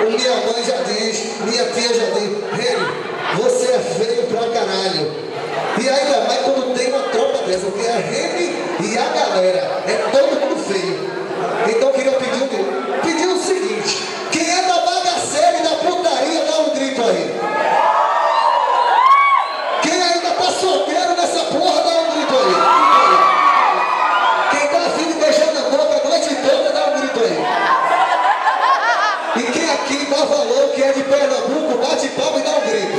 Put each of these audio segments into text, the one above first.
Minha mãe já diz, minha tia já diz, Reni, você é feio pra caralho. E ainda mais quando tem uma tropa dessa, porque a Reni e a galera, é todo mundo feio. Então eu queria pedir o seguinte, quem é da bagaceira e da putaria, dá um grito aí. Quem ainda tá solteiro nessa porra, dá um grito aí. Quem tá afim de beijar na boca a noite toda, dá um grito aí. E quem aqui dá valor, que é de Pernambuco, bate palma e dá um grito.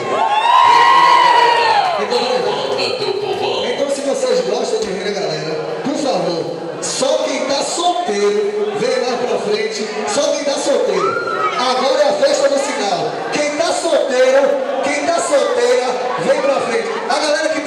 Então se vocês gostam de rir, galera, por favor, só quem tá solteiro, vem lá pra frente, só quem tá solteiro. Agora é a festa do sinal. Quem tá solteiro, quem tá solteira, vem pra frente. A galera que